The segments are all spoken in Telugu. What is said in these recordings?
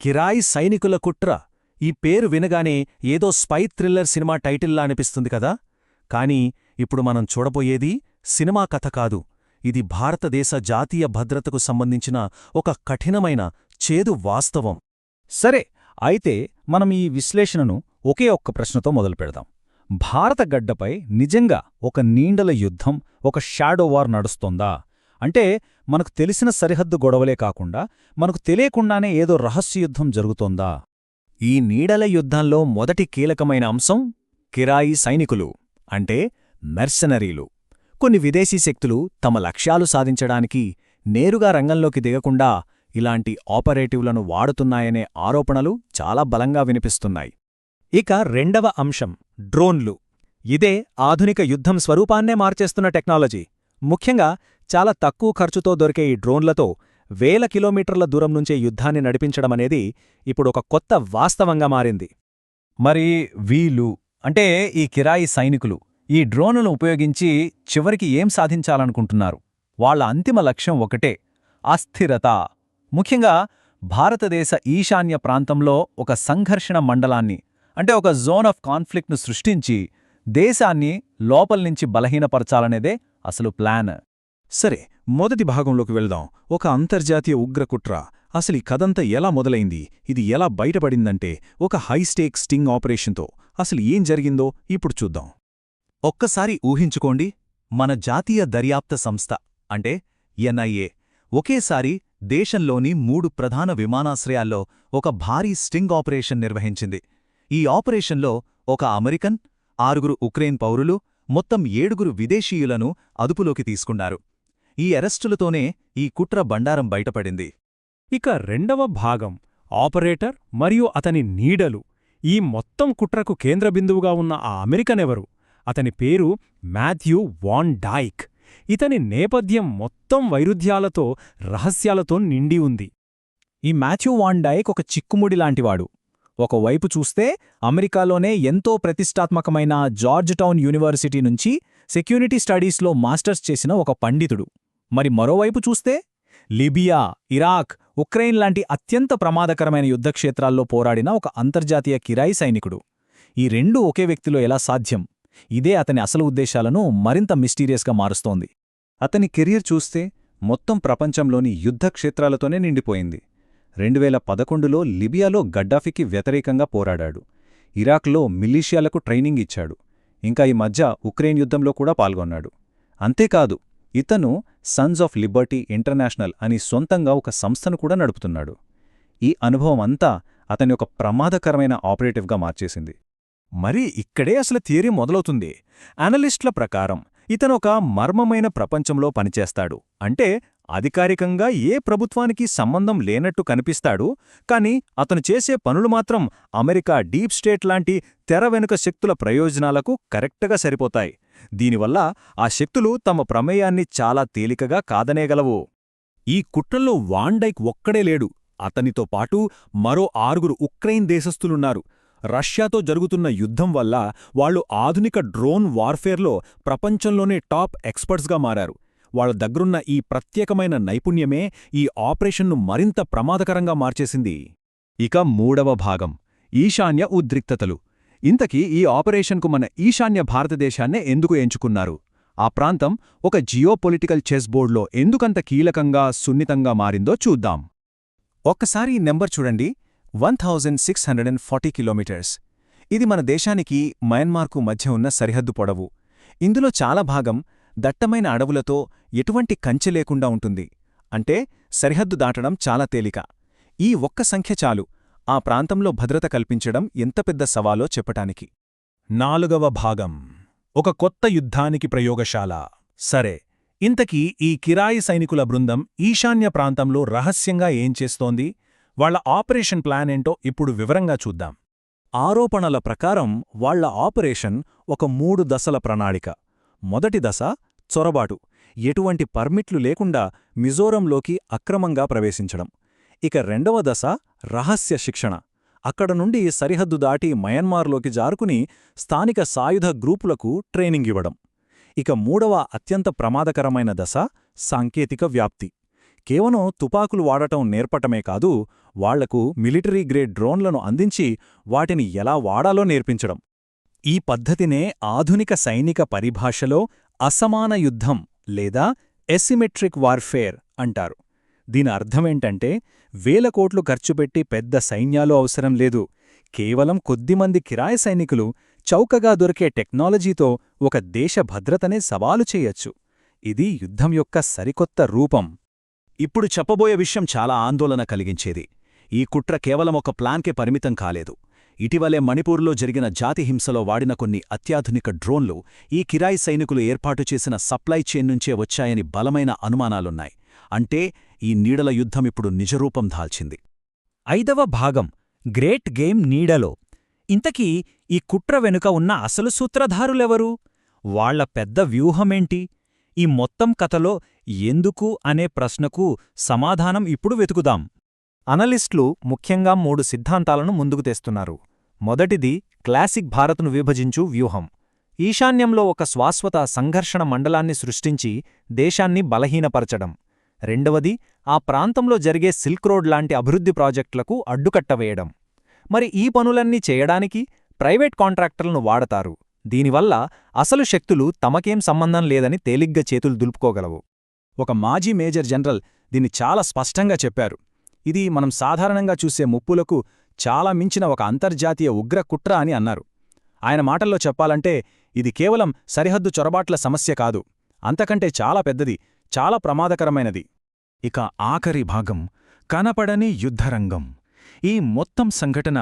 కిరాయి సైనికుల కుట్ర ఈ పేరు వినగానే ఏదో స్పై థ్రిల్లర్ సినిమా టైటిల్లా అనిపిస్తుంది కదా. కాని ఇప్పుడు మనం చూడబోయేది సినిమా కథ కాదు. ఇది భారతదేశ జాతీయ భద్రతకు సంబంధించిన ఒక కఠినమైన చేదు వాస్తవం. సరే, అయితే మనం ఈ విశ్లేషణను ఒకే ఒక్క ప్రశ్నతో మొదలుపెడదాం. భారత గడ్డపై నిజంగా ఒక నీండల యుద్ధం, ఒక షాడో వార్ నడుస్తోందా? అంటే మనకు తెలిసిన సరిహద్దు గొడవలే కాకుండా మనకు తెలియకుండానే ఏదో రహస్యయుద్ధం జరుగుతోందా? ఈ నీడల యుద్ధంలో మొదటి కీలకమైన అంశం కిరాయి సైనికులు, అంటే మెర్సనరీలు. కొన్ని విదేశీ శక్తులు తమ లక్ష్యాలు సాధించడానికి నేరుగా రంగంలోకి దిగకుండా ఇలాంటి ఆపరేటివ్లను వాడుతున్నాయనే ఆరోపణలు చాలా బలంగా వినిపిస్తున్నాయి. ఇక రెండవ అంశం డ్రోన్లు. ఇదే ఆధునిక యుద్ధం స్వరూపాన్నే మార్చేస్తున్న టెక్నాలజీ. ముఖ్యంగా చాలా తక్కువ ఖర్చుతో దొరికే ఈ డ్రోన్లతో వేల కిలోమీటర్ల దూరం నుంచే యుద్ధాన్ని నడిపించడమనేది ఇప్పుడొక కొత్త వాస్తవంగా మారింది. మరి వీళ్ళు అంటే ఈ కిరాయి సైనికులు ఈ డ్రోనులను ఉపయోగించి చివరికి ఏం సాధించాలనుకుంటున్నారు? వాళ్ల అంతిమ లక్ష్యం ఒకటే, అస్థిరత. ముఖ్యంగా భారతదేశ ఈశాన్య ప్రాంతంలో ఒక సంఘర్షణ మండలాన్ని, అంటే ఒక జోన్ ఆఫ్ కాన్ఫ్లిక్ట్ను సృష్టించి దేశాన్ని లోపల్నించి బలహీనపరచాలనేదే అసలు ప్లాన్. సరే, మొదటి భాగంలోకి వెళ్దాం. ఒక అంతర్జాతీయ ఉగ్రకుట్ర. అసలు ఈ కథంతా ఎలా మొదలైంది, ఇది ఎలా బయటపడిందంటే ఒక హైస్టేక్ స్టింగ్ ఆపరేషన్తో. అసలు ఏం జరిగిందో ఇప్పుడు చూద్దాం. ఒక్కసారి ఊహించుకోండి, మన జాతీయ దర్యాప్త సంస్థ అంటే ఎన్ఐఏ ఒకేసారి దేశంలోని 3 ప్రధాన విమానాశ్రయాల్లో ఒక భారీ స్టింగ్ ఆపరేషన్ నిర్వహించింది. ఈ ఆపరేషన్లో ఒక అమెరికన్, 6 ఉక్రెయిన్ పౌరులు, మొత్తం 7 విదేశీయులను అదుపులోకి తీసుకున్నారు. ఈ అరెస్టులతోనే ఈ కుట్ర బండారం బయటపడింది. ఇక రెండవ భాగం ఆపరేటర్ మరియు అతని నీడలు. ఈ మొత్తం కుట్రకు కేంద్రబిందువుగా ఉన్న ఆ అమెరికనెవరు? అతని పేరు మాథ్యూ వాన్ డైక్. ఇతని నేపథ్యం మొత్తం వైరుధ్యాలతో, రహస్యాలతో నిండి ఉంది. ఈ మాథ్యూ వాన్ డైక్ ఒక చిక్కుముడి లాంటివాడు. ఒకవైపు చూస్తే అమెరికాలోనే ఎంతో ప్రతిష్టాత్మకమైన జార్జ్ టౌన్ యూనివర్సిటీ నుంచి సెక్యూరిటీ స్టడీస్లో మాస్టర్స్ చేసిన ఒక పండితుడు. మరి మరోవైపు చూస్తే లిబియా, ఇరాక్, ఉక్రెయిన్ లాంటి అత్యంత ప్రమాదకరమైన యుద్ధక్షేత్రాల్లో పోరాడిన ఒక అంతర్జాతీయ కిరాయి సైనికుడు. ఈ రెండూ ఒకే వ్యక్తిలో ఎలా సాధ్యం? ఇదే అతని అసలు ఉద్దేశాలను మరింత మిస్టీరియస్గా మారుస్తోంది. అతని కెరీర్ చూస్తే మొత్తం ప్రపంచంలోని యుద్ధక్షేత్రాలతోనే నిండిపోయింది. 2011లో లిబియాలో గడ్డాఫీకి వ్యతిరేకంగా పోరాడాడు. ఇరాక్లో మిలీషియాలకు ట్రైనింగ్ ఇచ్చాడు. ఇంకా ఈ మధ్య ఉక్రెయిన్ యుద్ధంలో కూడా పాల్గొన్నాడు. అంతేకాదు, ఇతను సన్స్ ఆఫ్ లిబర్టీ ఇంటర్నేషనల్ అని సొంతంగా ఒక సంస్థను కూడా నడుపుతున్నాడు. ఈ అనుభవం అంతా అతని ఒక ప్రమాదకరమైన ఆపరేటివ్గా మార్చేసింది. మరి ఇక్కడే అసలు థియరీ మొదలవుతుంది. అనలిస్టుల ప్రకారం ఇతను ఒక మర్మమైన ప్రపంచంలో పనిచేస్తాడు. అంటే అధికారికంగా ఏ ప్రభుత్వానికి సంబంధం లేనట్టు కనిపిస్తాడు, కాని అతను చేసే పనులు మాత్రం అమెరికా డీప్ స్టేట్ లాంటి తెర వెనుక శక్తుల ప్రయోజనాలకు కరెక్ట్గా సరిపోతాయి. దీనివల్ల ఆ శక్తులు తమ ప్రమేయాన్ని చాలా తేలికగా కాదనేగలవు. ఈ కుట్రల్లో వాన్ డైక్ ఒక్కడే లేడు. అతనితో పాటు మరో 6 ఉక్రెయిన్ దేశస్థులున్నారు. రష్యాతో జరుగుతున్న యుద్ధం వల్ల వాళ్లు ఆధునిక డ్రోన్ వార్ఫేర్లో ప్రపంచంలోనే టాప్ ఎక్స్పర్ట్స్గా మారారు. వాళ్ళ దగ్గరున్న ఈ ప్రత్యేకమైన నైపుణ్యమే ఈ ఆపరేషన్ను మరింత ప్రమాదకరంగా మార్చేసింది. ఇక మూడవ భాగం ఈశాన్య ఉద్రిక్తతలు. ఇంతకీ ఈ ఆపరేషన్కు మన ఈశాన్య భారతదేశాన్నే ఎందుకు ఎంచుకున్నారు? ఆ ప్రాంతం ఒక జియోపొలిటికల్ చెస్ బోర్డ్లో ఎందుకంత కీలకంగా, సున్నితంగా మారిందో చూద్దాం. ఒక్కసారి ఈ నెంబర్ చూడండి, 1640 కిలోమీటర్స్. ఇది మన దేశానికి మయన్మార్కు మధ్య ఉన్న సరిహద్దు పొడవు. ఇందులో చాలా భాగం దట్టమైన అడవులతో ఎటువంటి కంచె లేకుండా ఉంటుంది. అంటే సరిహద్దు దాటడం చాలా తేలిక. ఈ ఒక్క సంఖ్య చాలు ఆ ప్రాంతంలో భద్రత కల్పించడం ఎంత పెద్ద సవాలో చెప్పటానికి. నాలుగవ భాగం ఒక కొత్త యుద్ధానికి ప్రయోగశాల. సరే, ఇంతకీ ఈ కిరాయి సైనికుల బృందం ఈశాన్య ప్రాంతంలో రహస్యంగా ఏం చేస్తోంది? వాళ్ల ఆపరేషన్ ప్లాన్ ఏంటో ఇప్పుడు వివరంగా చూద్దాం. ఆరోపణల ప్రకారం వాళ్ల ఆపరేషన్ ఒక 3 దశల ప్రణాళిక. మొదటి దశ చొరబాటు. ఎటువంటి పర్మిట్లు లేకుండా మిజోరంలోకి అక్రమంగా ప్రవేశించడం. ఇక రెండవ దశ రహస్య శిక్షణ. అక్కడ నుండి సరిహద్దు దాటి మయన్మార్లోకి జారుకుని స్థానిక సాయుధ గ్రూపులకు ట్రైనింగ్ ఇవ్వడం. ఇక మూడవ అత్యంత ప్రమాదకరమైన దశ సాంకేతిక వ్యాప్తి. కేవలం తుపాకులు వాడటం నేర్పటమే కాదు, వాళ్లకు మిలిటరీ గ్రేడ్ డ్రోన్లను అందించి వాటిని ఎలా వాడాలో నేర్పించడం. ఈ పద్ధతినే ఆధునిక సైనిక పరిభాషలో అసమాన యుద్ధం లేదా ఎసిమెట్రిక్ వార్ఫేర్ అంటారు. దీని అర్థమేంటంటే, వేల కోట్లు ఖర్చుపెట్టి పెద్ద సైన్యాలు అవసరం లేదు. కేవలం కొద్దిమంది కిరాయి సైనికులు చౌకగా దొరికే టెక్నాలజీతో ఒక దేశ భద్రతనే సవాలు చేయొచ్చు. ఇది యుద్ధం యొక్క సరికొత్త రూపం. ఇప్పుడు చెప్పబోయే విషయం చాలా ఆందోళన కలిగించేది. ఈ కుట్ర కేవలం ఒక ప్లాన్కే పరిమితం కాలేదు. ఇటీవలే మణిపూర్లో జరిగిన జాతి హింసలో వాడిన కొన్ని అత్యాధునిక డ్రోన్లు ఈ కిరాయి సైనికులు ఏర్పాటు చేసిన సప్లై చైన్ నుంచే వచ్చాయని బలమైన అనుమానాలున్నాయి. అంటే ఈ నీడల యుద్ధమిప్పుడు నిజరూపం దాల్చింది. 5వ భాగం గ్రేట్ గేమ్ నీడలో. ఇంతకీ ఈ కుట్ర వెనుక ఉన్న అసలు సూత్రధారులెవరు? వాళ్ల పెద్ద వ్యూహమేంటి? ఈ మొత్తం కథలో ఎందుకు అనే ప్రశ్నకు సమాధానం ఇప్పుడు వెతుకుదాం. అనలిస్టులు ముఖ్యంగా 3 సిద్ధాంతాలను ముందుకు తెస్తున్నారు. మొదటిది క్లాసిక్ భారత్ను విభజించు వ్యూహం. ఈశాన్యంలో ఒక శాశ్వత సంఘర్షణ మండలాన్ని సృష్టించి దేశాన్ని బలహీనపరచడం. రెండవది ఆ ప్రాంతంలో జరిగే సిల్క్ రోడ్ లాంటి అభివృద్ధి ప్రాజెక్టులకు అడ్డుకట్టవేయడం. మరి ఈ పనులన్నీ చేయడానికి ప్రైవేట్ కాంట్రాక్టర్లను వాడతారు. దీనివల్ల అసలు శక్తులు తమకేం సంబంధం లేదని తేలిగ్గా చేతులు దులుపుకోగలవు. ఒక మాజీ మేజర్ జనరల్ దీన్ని చాలా స్పష్టంగా చెప్పారు. ఇది మనం సాధారణంగా చూసే ముప్పులకు చాలా మించిన ఒక అంతర్జాతీయ ఉగ్ర కుట్ర అని అన్నారు. ఆయన మాటల్లో చెప్పాలంటే ఇది కేవలం సరిహద్దు చొరబాట్ల సమస్య కాదు, అంతకంటే చాలా పెద్దది, చాలా ప్రమాదకరమైనది. ఇక ఆఖరి భాగం కనపడని యుద్ధరంగం. ఈ మొత్తం సంఘటన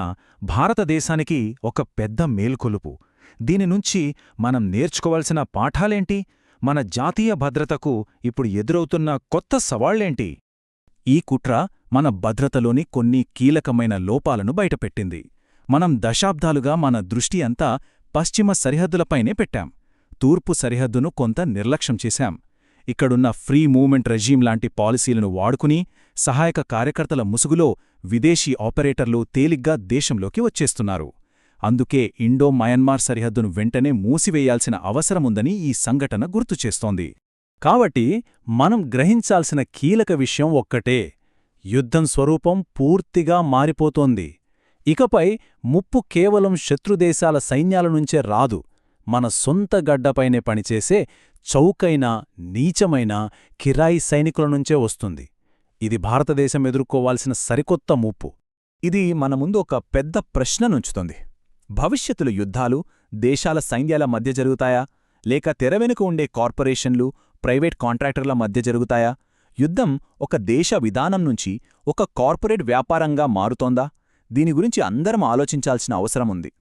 భారతదేశానికి ఒక పెద్ద మేల్కొలుపు. దీనినుంచి మనం నేర్చుకోవాల్సిన పాఠాలేంటి? మన జాతీయ భద్రతకు ఇప్పుడు ఎదురవుతున్న కొత్త సవాళ్లేంటి? ఈ కుట్ర మన భద్రతలోని కొన్ని కీలకమైన లోపాలను బయటపెట్టింది. మనం దశాబ్దాలుగా మన దృష్టి అంతా పశ్చిమ సరిహద్దులపైనే పెట్టాం. తూర్పు సరిహద్దును కొంత నిర్లక్ష్యం చేశాం. ఇక్కడున్న ఫ్రీ మూవ్మెంట్ రెజీమ్ లాంటి పాలసీలను వాడుకుని సహాయక కార్యకర్తల ముసుగులో విదేశీ ఆపరేటర్లు తేలిగ్గా దేశంలోకి వచ్చేస్తున్నారు. అందుకే ఇండో మయన్మార్ సరిహద్దును వెంటనే మూసివేయాల్సిన అవసరముందని ఈ సంఘటన గుర్తుచేస్తోంది. కాబట్టి మనం గ్రహించాల్సిన కీలక విషయం ఒక్కటే: యుద్ధం స్వరూపం పూర్తిగా మారిపోతోంది. ఇకపై ముప్పు కేవలం శత్రుదేశాల సైన్యాల నుంచే రాదు, మన సొంత గడ్డపైనే పనిచేసే చౌకైన, నీచమైన కిరాయి సైనికుల నుంచే వస్తుంది. ఇది భారతదేశం ఎదుర్కోవాల్సిన సరికొత్త ముప్పు. ఇది మన ముందు ఒక పెద్ద ప్రశ్ననుంచుతుంది. భవిష్యత్తులో యుద్ధాలు దేశాల సైన్యాల మధ్య జరుగుతాయా, లేక తెరవెనుక ఉండే కార్పొరేషన్లు, ప్రైవేట్ కాంట్రాక్టర్ల మధ్య జరుగుతాయా? యుద్ధం ఒక దేశ విధానం నుంచి ఒక కార్పొరేట్ వ్యాపారంగా మారుతోందా? దీని గురించి అందరం ఆలోచించాల్సిన అవసరముంది.